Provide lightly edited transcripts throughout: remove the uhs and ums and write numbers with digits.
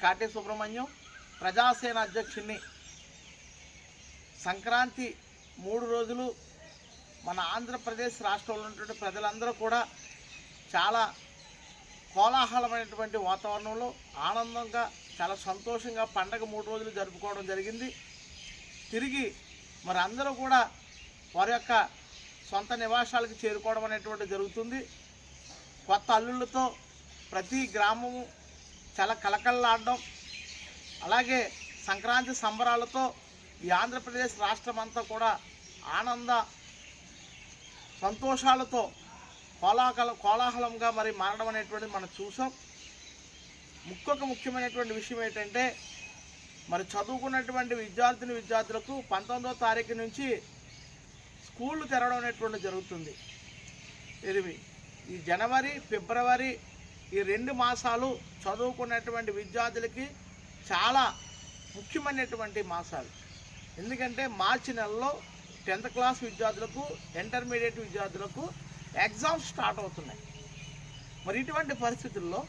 కాటే సుబ్రహ్మణ్యం, ప్రజాసేన అధ్యక్షుడిని. సంక్రాంతి 3 రోజులు మన ఆంధ్రప్రదేశ్ రాష్ట్రంలో ఉన్నటువంటి ప్రజలందరూ కూడా చాలా కోలాహలమైనటువంటి వాతావరణంలో ఆనందంగా చాలా సంతోషంగా పండగ 3 రోజులు జరుపుకోవడం జరిగింది. తిరిగి మరి అందరూ కూడా వారి యొక్క సొంత నివాసాలకు చేరుకోవడం అనేటువంటి జరుగుతుంది. కొత్త అల్లుళ్ళతో ప్రతి గ్రామము చాలా కలకల్లాడడం, అలాగే సంక్రాంతి సంబరాలతో ఈ ఆంధ్రప్రదేశ్ రాష్ట్రం అంతా కూడా ఆనంద సంతోషాలతో కోలాహలంగా మరి మారడం అనేటువంటిది మనం చూసాం. ముఖ్యమైనటువంటి విషయం ఏంటంటే మరి చదువుకున్నటువంటి విద్యార్థులకు 19వ తారీఖు నుంచి స్కూళ్ళు తెరవడం అనేటువంటి జరుగుతుంది. ఈ జనవరి, ఫిబ్రవరి ఈ 2 మాసాలు చదువుకున్నటువంటి విద్యార్థులకి చాలా ముఖ్యమైనటువంటి మాసాలు. ఎందుకంటే మార్చి నెలలో 10th క్లాస్ విద్యార్థులకు, ఇంటర్మీడియట్ విద్యార్థులకు ఎగ్జామ్స్ స్టార్ట్ అవుతున్నాయి. మరి ఇటువంటి పరిస్థితుల్లో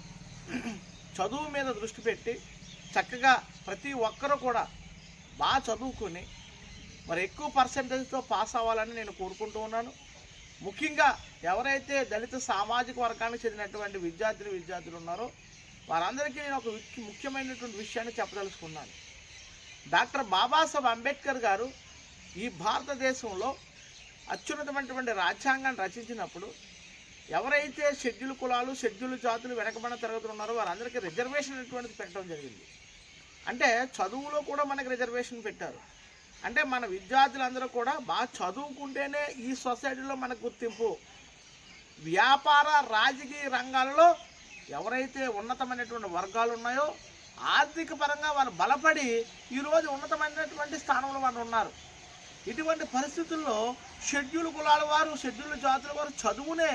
చదువు మీద దృష్టి పెట్టి చక్కగా ప్రతి ఒక్కరూ కూడా బాగా చదువుకొని మరి ఎక్కువ పర్సెంటేజ్తో పాస్ అవ్వాలని నేను కోరుకుంటూ ఉన్నాను. ముఖ్యంగా ఎవరైతే దళిత సామాజిక వర్గానికి చెందినటువంటి విద్యార్థులు ఉన్నారో వారందరికీ నేను ఒక ముఖ్యమైనటువంటి విషయాన్ని చెప్పదలుచుకున్నాను. డాక్టర్ బాబాసాహెబ్ అంబేద్కర్ గారు ఈ భారతదేశంలో అత్యున్నతమైనటువంటి రాజ్యాంగాన్ని రచించినప్పుడు ఎవరైతే షెడ్యూల్ కులాలు, షెడ్యూల్ జాతులు, వెనకబడిన తరగతులు ఉన్నారో వారందరికీ రిజర్వేషన్ అనేటువంటిది పెట్టడం జరిగింది. అంటే చదువులో కూడా మనకి రిజర్వేషన్ పెట్టారు. అంటే మన విద్యార్థులందరూ కూడా బాగా చదువుకుంటేనే ఈ సొసైటీలో మనకు గుర్తింపు. వ్యాపార, రాజకీయ రంగాలలో ఎవరైతే ఉన్నతమైనటువంటి వర్గాలు ఉన్నాయో ఆర్థిక పరంగా వారు బలపడి ఈరోజు ఉన్నతమైనటువంటి స్థానంలో వారు ఉన్నారు. ఇటువంటి పరిస్థితుల్లో షెడ్యూల్ కులాల వారు, షెడ్యూల్ జాతుల వారు చదువునే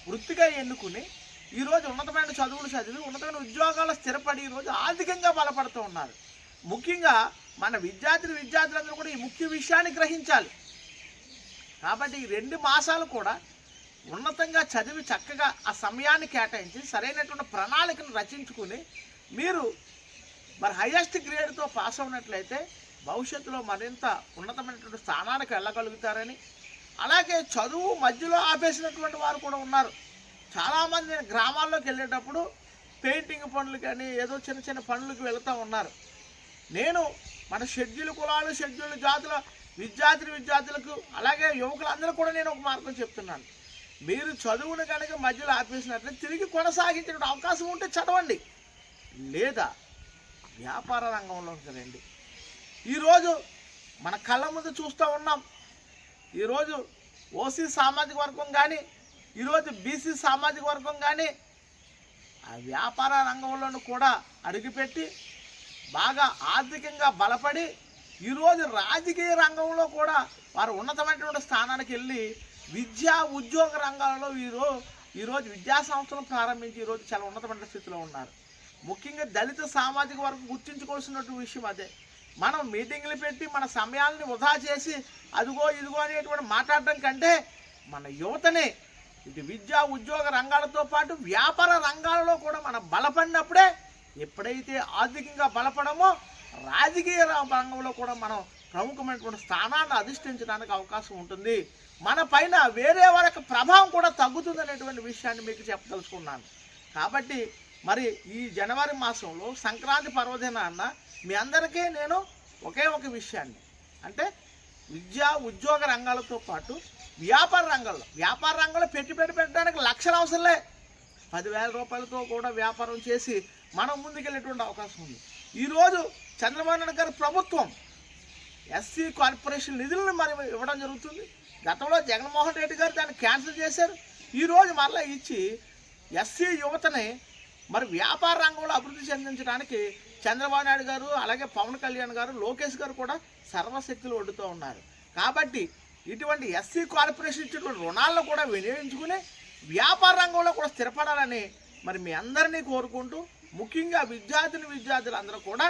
వృత్తిగా ఎన్నుకుని ఈరోజు ఉన్నతమైన చదువులు చదివి ఉన్నతమైన ఉద్యోగాలు స్థిరపడి ఈరోజు ఆర్థికంగా బలపడుతూ ఉన్నారు. ముఖ్యంగా మన విద్యార్థులందరూ కూడా ఈ ముఖ్య విషయాన్ని గ్రహించాలి. కాబట్టి ఈ 2 మాసాలు కూడా ఉన్నతంగా చదివి చక్కగా ఆ సమయాన్ని కేటాయించి సరైనటువంటి ప్రణాళికను రచించుకుని మీరు మరి హైయెస్ట్ గ్రేడ్తో పాస్ అవునట్లయితే భవిష్యత్తులో మరింత ఉన్నతమైనటువంటి స్థానానికి వెళ్ళగలుగుతారని, అలాగే చదువు మధ్యలో ఆపేసినటువంటి వారు కూడా ఉన్నారు. చాలామంది నేను గ్రామాల్లోకి వెళ్ళేటప్పుడు పెయింటింగ్ పనులు కానీ ఏదో చిన్న పనులకు వెళుతూ ఉన్నారు. నేను మన షెడ్యూల్ కులాలు, షెడ్యూల్ జాతుల విద్యార్థులకు అలాగే యువకులందరూ కూడా నేను ఒక మార్గం చెప్తున్నాను. మీరు చదువును కనుక మధ్యలో ఆపేసినట్లయితే తిరిగి కొనసాగించే అవకాశం ఉంటే చదవండి, లేదా వ్యాపార రంగంలోకి రండి. ఈరోజు మన కళ్ళ ముందు చూస్తూ ఉన్నాం. ఈరోజు ఓసీ సామాజిక వర్గం కానీ, ఈరోజు బీసీ సామాజిక వర్గం కానీ ఆ వ్యాపార రంగంలోనూ కూడా అడుగుపెట్టి బాగా ఆర్థికంగా బలపడి ఈరోజు రాజకీయ రంగంలో కూడా వారు ఉన్నతమైనటువంటి స్థానానికి వెళ్ళి విద్యా ఉద్యోగ రంగాలలో ఈరోజు విద్యా సంస్థలను ప్రారంభించి ఈరోజు చాలా ఉన్నతమైన స్థితిలో ఉన్నారు. ముఖ్యంగా దళిత సామాజిక వర్గం గుర్తించుకోవాల్సినటువంటి విషయం అదే. మనం మీటింగ్లు పెట్టి మన సమయాన్ని వృధా చేసి అదిగో ఇదిగో అనేటువంటి మాట్లాడడం కంటే మన యువతని ఇటు విద్యా ఉద్యోగ రంగాలతో పాటు వ్యాపార రంగాలలో కూడా మనం బలపడినప్పుడే, ఎప్పుడైతే ఆర్థికంగా బలపడమో రాజకీయ రంగంలో కూడా మనం ప్రముఖమైనటువంటి స్థానాన్ని అధిష్ఠించడానికి అవకాశం ఉంటుంది. మన పైన వేరే వారికి ప్రభావం కూడా తగ్గుతుంది అనేటువంటి విషయాన్ని మీకు చెప్పదలుచుకున్నాను. కాబట్టి మరి ఈ జనవరి మాసంలో సంక్రాంతి పర్వదినాన్న మీ అందరికీ నేను ఒకే ఒక విషయాన్ని, అంటే విద్యా ఉద్యోగ రంగాలతో పాటు వ్యాపార రంగంలో పెట్టడానికి లక్షలు అవసరంలే. 10,000 రూపాయలతో కూడా వ్యాపారం చేసి మనం ముందుకెళ్ళేటువంటి అవకాశం ఉంది. ఈరోజు చంద్రబాబు నాయుడు గారి ప్రభుత్వం ఎస్సీ కార్పొరేషన్ నిధులను మరి ఇవ్వడం జరుగుతుంది. గతంలో జగన్మోహన్ రెడ్డి గారు దాన్ని క్యాన్సిల్ చేశారు. ఈరోజు మరలా ఇచ్చి ఎస్సీ యువతని మరి వ్యాపార రంగంలో అభివృద్ధి చెందించడానికి చంద్రబాబు నాయుడు గారు, అలాగే పవన్ కళ్యాణ్ గారు, లోకేష్ గారు కూడా సర్వశక్తులు ఒడ్డుతూ ఉన్నారు. కాబట్టి ఇటువంటి ఎస్సీ కార్పొరేషన్ ఇచ్చేటువంటి రుణాలను కూడా వినియోగించుకుని వ్యాపార రంగంలో కూడా స్థిరపడాలని మరి మీ అందరినీ కోరుకుంటూ, ముఖ్యంగా విద్యార్థులు అందరూ కూడా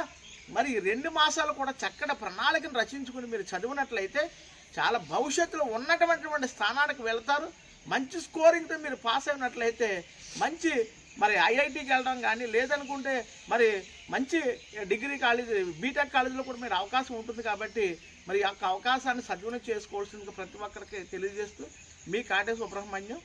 మరి 2 మాసాలు కూడా చక్కటి ప్రణాళికను రచించుకుని మీరు చదివినట్లయితే చాలా భవిష్యత్తులో ఉన్నటువంటి స్థానానికి వెళ్తారు. మంచి స్కోరింగ్తో మీరు పాస్ అయినట్లయితే మంచి మరి ఐఐటికి వెళ్ళడం కానీ లేదనుకుంటే మరి మంచి డిగ్రీ కాలేజ్ బీటెక్ కాలేజీలో కూడా మీరు అవకాశం ఉంటుంది కాబట్టి మరి ఆ అవకాశాన్ని సద్వినియోగం చేసుకోవాల్సిందిగా ప్రతి ఒక్కరికి తెలియజేస్తూ మీ కాటే సుబ్రహ్మణ్యం.